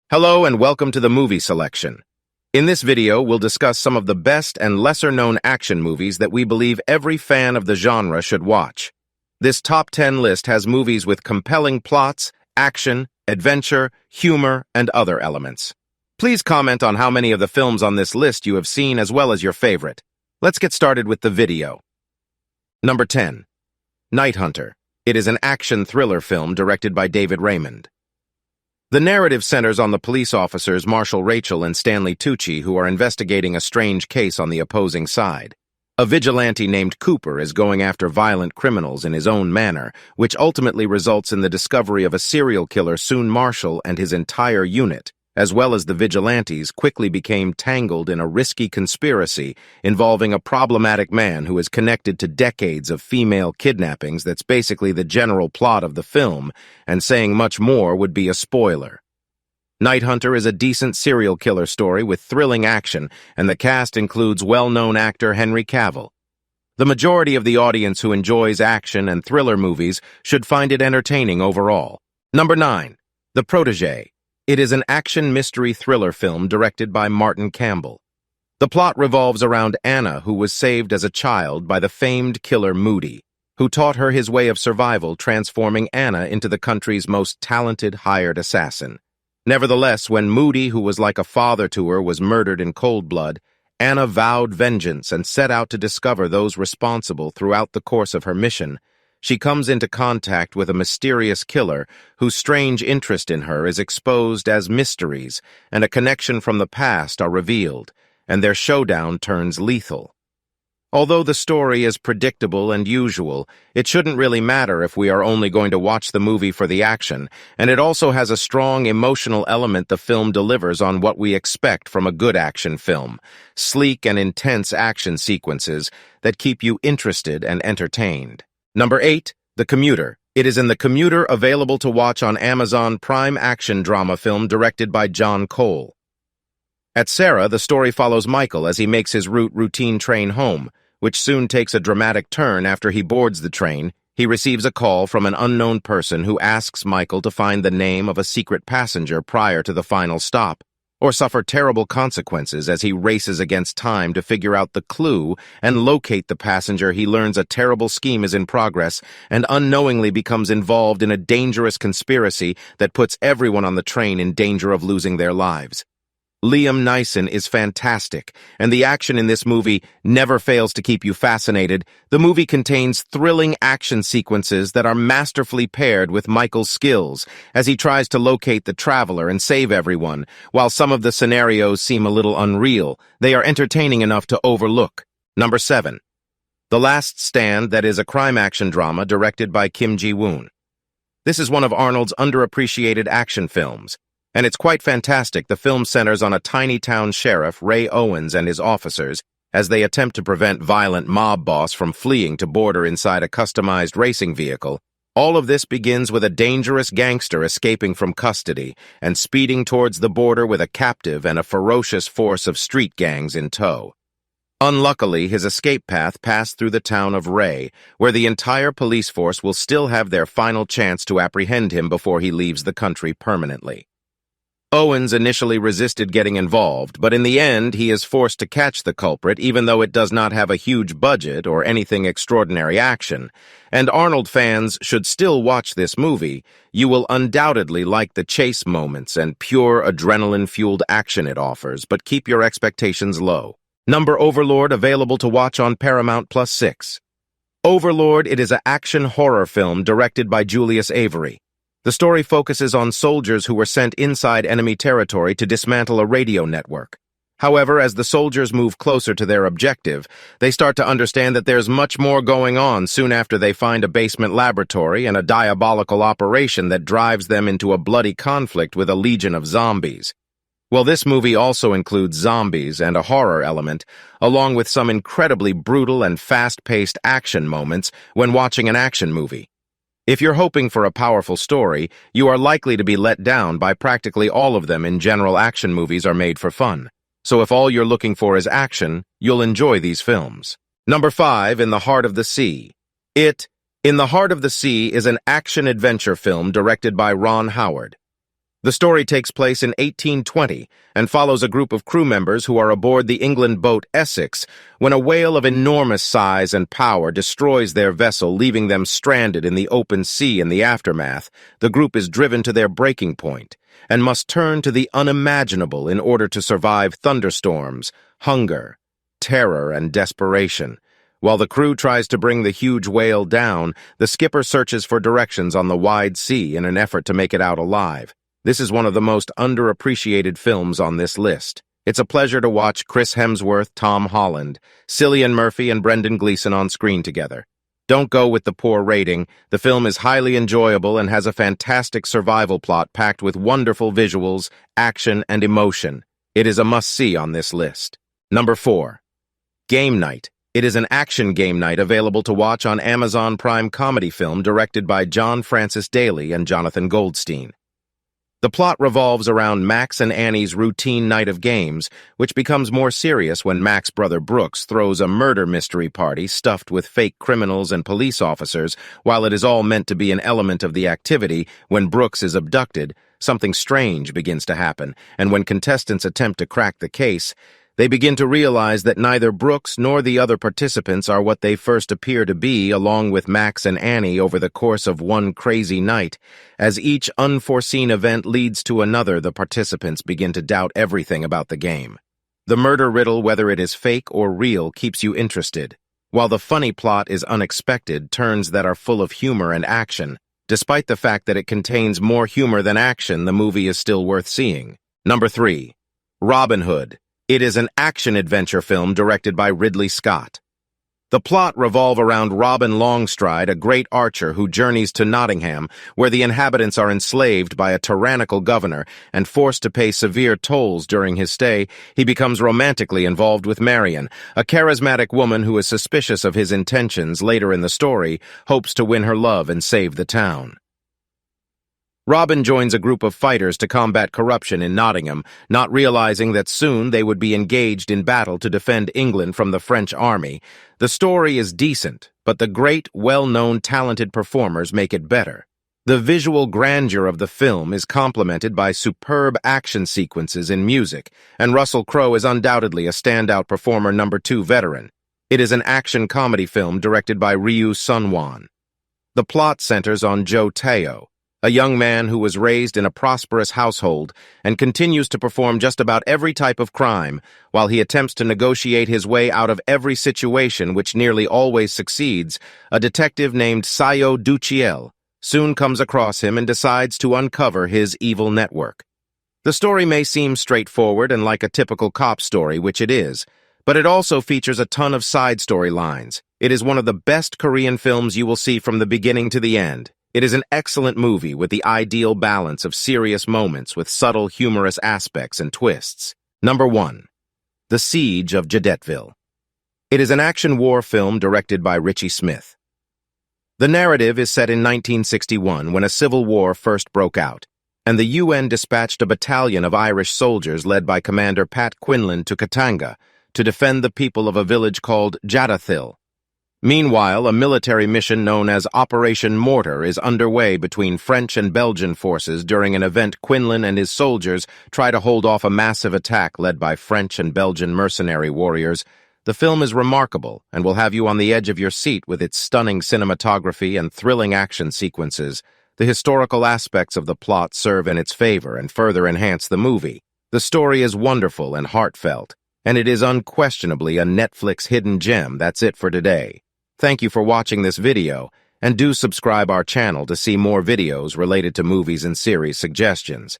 Hello and welcome to the Movie Selection. In this video, we'll discuss some of the best and lesser-known action movies that we believe every fan of the genre should watch. This top 10 list has movies with compelling plots, action, adventure, humor, and other elements. Please comment on how many of the films on this list you have seen as well as your favorite. Let's get started with the video. Number 10. Night Hunter. It is an action thriller film directed by David Raymond. The narrative centers on the police officers Marshall Rachel and Stanley Tucci, who are investigating a strange case on the opposing side. A vigilante named Cooper is going after violent criminals in his own manner, which ultimately results in the discovery of a serial killer. Soon Marshall and his entire unit, as well as the vigilantes, quickly became tangled in a risky conspiracy involving a problematic man who is connected to decades of female kidnappings. That's basically the general plot of the film, and saying much more would be a spoiler. Night Hunter is a decent serial killer story with thrilling action, and the cast includes well-known actor Henry Cavill. The majority of the audience who enjoys action and thriller movies should find it entertaining overall. Number 9. The Protégé. It is an action mystery thriller film directed by Martin Campbell. The plot revolves around Anna, who was saved as a child by the famed killer Moody, who taught her his way of survival, transforming Anna into the country's most talented hired assassin. Nevertheless, when Moody, who was like a father to her, was murdered in cold blood, Anna vowed vengeance and set out to discover those responsible. Throughout the course of her mission, she comes into contact with a mysterious killer whose strange interest in her is exposed as mysteries, and a connection from the past are revealed, and their showdown turns lethal. Although the story is predictable and usual, it shouldn't really matter if we are only going to watch the movie for the action, and it also has a strong emotional element. The film delivers on what we expect from a good action film: sleek and intense action sequences that keep you interested and entertained. Number 8. The Commuter. It is in The Commuter, available to watch on Amazon Prime. Action drama film directed by John Cole. At Sarah, the story follows Michael as he makes his routine train home, which soon takes a dramatic turn. After he boards the train, he receives a call from an unknown person who asks Michael to find the name of a secret passenger prior to the final stop, or suffer terrible consequences. As he races against time to figure out the clue and locate the passenger, he learns a terrible scheme is in progress and unknowingly becomes involved in a dangerous conspiracy that puts everyone on the train in danger of losing their lives. Liam Neeson is fantastic, and the action in this movie never fails to keep you fascinated. The movie contains thrilling action sequences that are masterfully paired with Michael's skills as he tries to locate the traveler and save everyone. While some of the scenarios seem a little unreal, they are entertaining enough to overlook. Number 7. The Last Stand. That is a crime action drama directed by Kim Ji-woon. This is one of Arnold's underappreciated action films, and it's quite fantastic. The film centers on a tiny town sheriff, Ray Owens, and his officers as they attempt to prevent violent mob boss from fleeing to border inside a customized racing vehicle. All of this begins with a dangerous gangster escaping from custody and speeding towards the border with a captive and a ferocious force of street gangs in tow. Unluckily, his escape path passed through the town of Ray, where the entire police force will still have their final chance to apprehend him before he leaves the country permanently. Owens initially resisted getting involved, but in the end he is forced to catch the culprit, even though it does not have a huge budget or anything extraordinary action. And Arnold fans should still watch this movie. You will undoubtedly like the chase moments and pure adrenaline-fueled action it offers, but keep your expectations low. Number Overlord, available to watch on Paramount Plus 6. Overlord. It is an action horror film directed by Julius Avery. The story focuses on soldiers who were sent inside enemy territory to dismantle a radio network. However, as the soldiers move closer to their objective, they start to understand that there's much more going on. Soon after, they find a basement laboratory and a diabolical operation that drives them into a bloody conflict with a legion of zombies. Well, this movie also includes zombies and a horror element, along with some incredibly brutal and fast-paced action moments when watching an action movie. If you're hoping for a powerful story, you are likely to be let down by practically all of them. In general, action movies are made for fun. So if all you're looking for is action, you'll enjoy these films. Number 5. In the Heart of the Sea. In the Heart of the Sea is an action-adventure film directed by Ron Howard. The story takes place in 1820 and follows a group of crew members who are aboard the England boat Essex when a whale of enormous size and power destroys their vessel, leaving them stranded in the open sea. In the aftermath, the group is driven to their breaking point and must turn to the unimaginable in order to survive thunderstorms, hunger, terror, and desperation. While the crew tries to bring the huge whale down, the skipper searches for directions on the wide sea in an effort to make it out alive. This is one of the most underappreciated films on this list. It's a pleasure to watch Chris Hemsworth, Tom Holland, Cillian Murphy, and Brendan Gleeson on screen together. Don't go with the poor rating. The film is highly enjoyable and has a fantastic survival plot packed with wonderful visuals, action, and emotion. It is a must-see on this list. Number 4. Game Night. It is an action game night available to watch on Amazon Prime comedy film directed by John Francis Daley and Jonathan Goldstein. The plot revolves around Max and Annie's routine night of games, which becomes more serious when Max's brother Brooks throws a murder mystery party stuffed with fake criminals and police officers. While it is all meant to be an element of the activity, when Brooks is abducted, something strange begins to happen, and when contestants attempt to crack the case, they begin to realize that neither Brooks nor the other participants are what they first appear to be, along with Max and Annie over the course of one crazy night. As each unforeseen event leads to another, the participants begin to doubt everything about the game. The murder riddle, whether it is fake or real, keeps you interested, while the funny plot is unexpected turns that are full of humor and action. Despite the fact that it contains more humor than action, the movie is still worth seeing. Number 3. Robin Hood. It is an action-adventure film directed by Ridley Scott. The plot revolves around Robin Longstride, a great archer who journeys to Nottingham, where the inhabitants are enslaved by a tyrannical governor and forced to pay severe tolls during his stay. He becomes romantically involved with Marion, a charismatic woman who is suspicious of his intentions. Later in the story, hopes to win her love and save the town. Robin joins a group of fighters to combat corruption in Nottingham, not realizing that soon they would be engaged in battle to defend England from the French army. The story is decent, but the great, well-known, talented performers make it better. The visual grandeur of the film is complemented by superb action sequences in music, and Russell Crowe is undoubtedly a standout performer. Number 2. Veteran. It is an action comedy film directed by Ryu Sun-won. The plot centers on Joe Teo, a young man who was raised in a prosperous household and continues to perform just about every type of crime while he attempts to negotiate his way out of every situation, which nearly always succeeds. A detective named Sayo Duchiel soon comes across him and decides to uncover his evil network. The story may seem straightforward and like a typical cop story, which it is, but it also features a ton of side storylines. It is one of the best Korean films you will see from the beginning to the end. It is an excellent movie with the ideal balance of serious moments with subtle, humorous aspects and twists. Number 1. The Siege of Jadotville. It is an action war film directed by Richie Smith. The narrative is set in 1961 when a civil war first broke out, and the UN dispatched a battalion of Irish soldiers led by Commander Pat Quinlan to Katanga to defend the people of a village called Jadotville. Meanwhile, a military mission known as Operation Mortar is underway between French and Belgian forces. During an event, Quinlan and his soldiers try to hold off a massive attack led by French and Belgian mercenary warriors. The film is remarkable and will have you on the edge of your seat with its stunning cinematography and thrilling action sequences. The historical aspects of the plot serve in its favor and further enhance the movie. The story is wonderful and heartfelt, and it is unquestionably a Netflix hidden gem. That's it for today. Thank you for watching this video, and do subscribe our channel to see more videos related to movies and series suggestions.